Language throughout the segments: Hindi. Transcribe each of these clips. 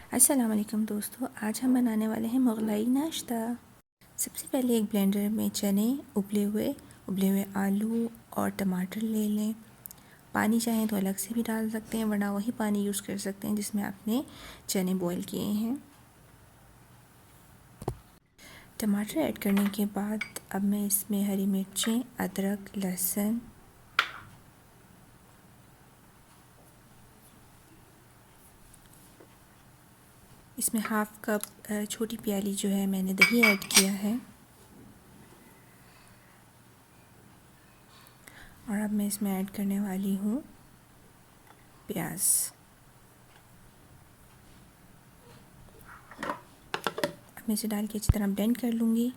अस्सलाम वालेकुम दोस्तों, आज हम बनाने वाले हैं मुग़लाई नाश्ता। सबसे पहले एक ब्लेंडर में चने, उबले हुए आलू और टमाटर ले लें। पानी चाहें तो अलग से भी डाल सकते हैं, वरना वही पानी यूज़ कर सकते हैं जिसमें आपने चने बॉईल किए हैं। टमाटर ऐड करने के बाद अब मैं इसमें हरी मिर्चें, अदरक, लहसुन, इसमें हाफ़ कप छोटी प्याली जो है मैंने दही ऐड किया है। और अब मैं इसमें ऐड करने वाली हूँ प्याज। अब मैं इसे डाल के अच्छी तरह ब्लेंड कर लूँगी।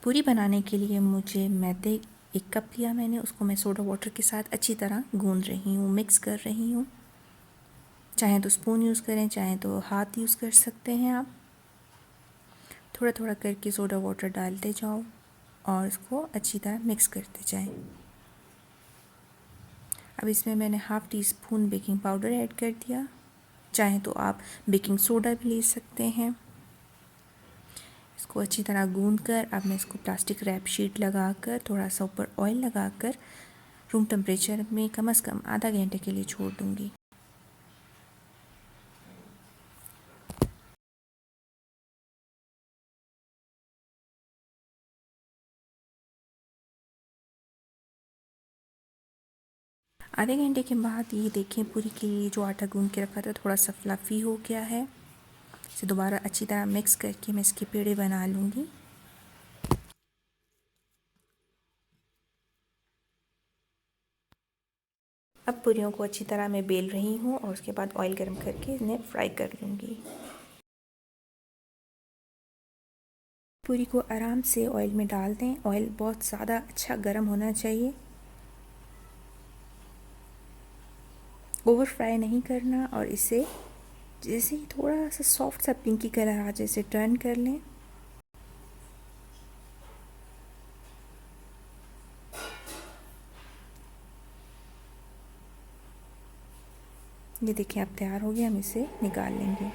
पूरी बनाने के लिए मुझे मैदे 1 कप लिया मैंने, उसको मैं सोडा वाटर के साथ अच्छी तरह गूंद रही हूँ, मिक्स कर रही हूँ। चाहें तो स्पून यूज़ करें, चाहें तो हाथ यूज़ कर सकते हैं आप। थोड़ा थोड़ा करके सोडा वाटर डालते जाओ और इसको अच्छी तरह मिक्स करते जाएं। अब इसमें मैंने half tea spoon baking powder add कर दिया। चाहें तो आप बेकिंग सोडा भी ले सकते हैं। इसको अच्छी तरह गूंद कर अब मैं इसको प्लास्टिक रैप शीट लगाकर, थोड़ा सा ऊपर ऑयल लगाकर रूम टेम्परेचर में कम से कम आधा घंटे के लिए छोड़ दूँगी। आधे घंटे के बाद ये देखें, पूरी के लिए जो आटा गूंद के रखा था थोड़ा सा फ्लफ़ी हो गया है। इसे दोबारा अच्छी तरह मिक्स करके मैं इसके पेड़े बना लूँगी। अब पूरियों को अच्छी तरह मैं बेल रही हूँ और उसके बाद ऑयल गर्म करके इन्हें फ्राई कर लूँगी। पूरी को आराम से ऑयल में डाल दें। ऑयल बहुत ज़्यादा अच्छा गर्म होना चाहिए, ओवर फ्राई नहीं करना। और इसे जैसे ही थोड़ा सा सॉफ्ट सा पिंकी कलर आ जाए इसे टर्न कर लें। ये देखिए अब तैयार हो गया, हम इसे निकाल लेंगे।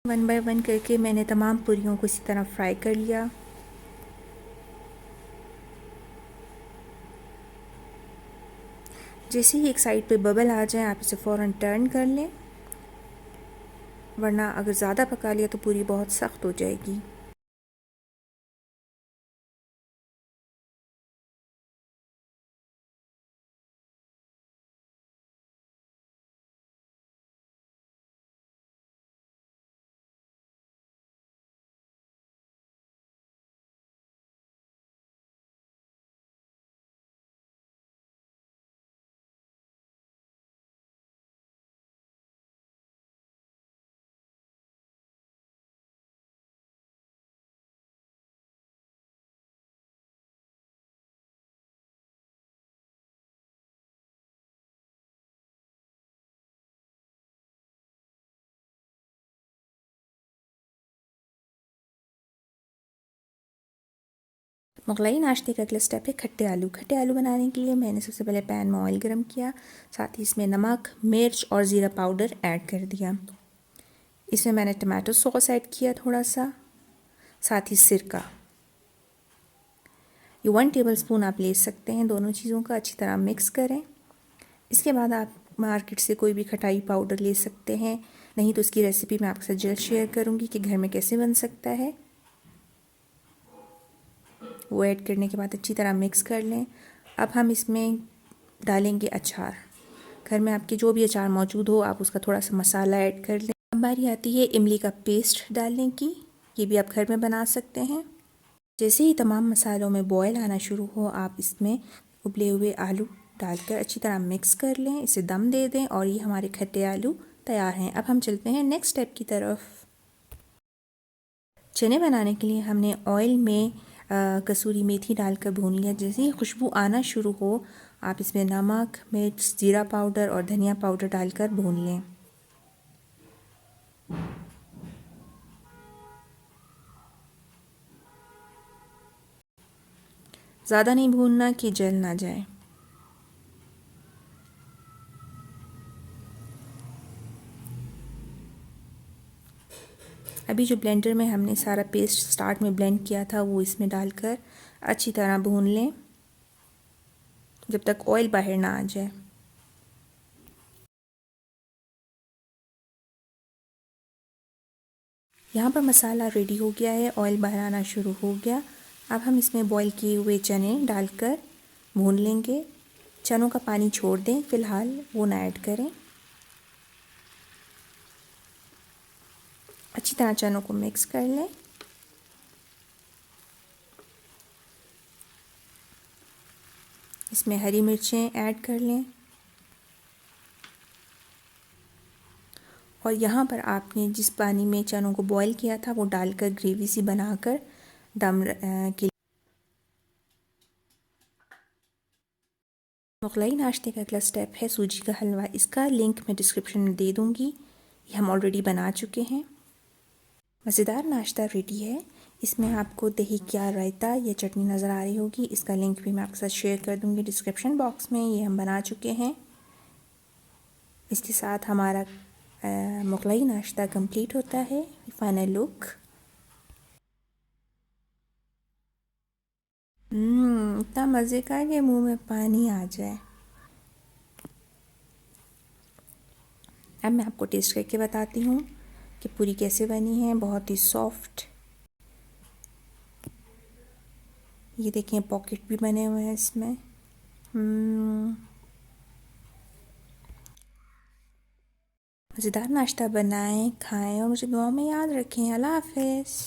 वन बाय वन करके मैंने तमाम पूरियों को इसी तरह फ्राई कर लिया। जैसे ही एक साइड पे बबल आ जाए आप इसे फ़ौरन टर्न कर लें, वरना अगर ज़्यादा पका लिया तो पूरी बहुत सख्त हो जाएगी। मुग़लाई नाश्ते का अगला स्टेप है खट्टे आलू। खट्टे आलू बनाने के लिए मैंने सबसे पहले पैन में ऑयल गरम किया, साथ ही इसमें नमक, मिर्च और ज़ीरा पाउडर ऐड कर दिया। इसमें मैंने टमाटो सॉस ऐड किया थोड़ा सा, साथ ही सिरका। ये 1 टेबलस्पून आप ले सकते हैं। दोनों चीज़ों का अच्छी तरह मिक्स करें। इसके बाद आप मार्केट से कोई भी खटाई पाउडर ले सकते हैं, नहीं तो इसकी रेसिपी मैं आपके साथ जल्द शेयर करूँगी कि घर में कैसे बन सकता है। वो ऐड करने के बाद अच्छी तरह मिक्स कर लें। अब हम इसमें डालेंगे अचार। घर में आपके जो भी अचार मौजूद हो आप उसका थोड़ा सा मसाला ऐड कर लें। अब बारी आती है इमली का पेस्ट डालने की। ये भी आप घर में बना सकते हैं। जैसे ही तमाम मसालों में बॉयल आना शुरू हो आप इसमें उबले हुए आलू डालकर अच्छी तरह मिक्स कर लें, इसे दम दे दें और ये हमारे खट्टे आलू तैयार हैं। अब हम चलते हैं नेक्स्ट स्टेप की तरफ। चने बनाने के लिए हमने ऑयल में कसूरी मेथी डालकर भून लिया। जैसे ही खुशबू आना शुरू हो आप इसमें नमक, मिर्च, ज़ीरा पाउडर और धनिया पाउडर डालकर भून लें। ज़्यादा नहीं भूनना कि जल ना जाए। अभी जो ब्लेंडर में हमने सारा पेस्ट स्टार्ट में ब्लेंड किया था वो इसमें डालकर अच्छी तरह भून लें जब तक ऑयल बाहर ना आ जाए। यहाँ पर मसाला रेडी हो गया है, ऑयल बाहर आना शुरू हो गया। अब हम इसमें बॉईल किए हुए चने डालकर भून लेंगे। चनों का पानी छोड़ दें, फ़िलहाल वो ना ऐड करें। अच्छी तरह चनों को मिक्स कर लें। इसमें हरी मिर्चें ऐड कर लें और यहाँ पर आपने जिस पानी में चनों को बॉईल किया था वो डालकर ग्रेवी सी बनाकर दम के मुग़लई नाश्ते का अगला स्टेप है सूजी का हलवा। इसका लिंक मैं डिस्क्रिप्शन में दे दूँगी। ये हम ऑलरेडी बना चुके हैं। मज़ेदार नाश्ता रेडी है। इसमें आपको दही क्या रायता या चटनी नज़र आ रही होगी, इसका लिंक भी मैं आपके साथ शेयर कर दूँगी डिस्क्रिप्शन बॉक्स में। ये हम बना चुके हैं। इसके साथ हमारा मुग़लई नाश्ता कंप्लीट होता है। फाइनल लुक इतना मज़े का कि मुंह में पानी आ जाए। अब मैं आपको टेस्ट करके बताती हूँ कि पूरी कैसे बनी है। बहुत ही सॉफ्ट, ये देखें पॉकेट भी बने हुए हैं इसमें। मज़ेदार नाश्ता बनाएं, खाएं और मुझे दुआ में याद रखें। अल्लाह हाफ़िज़।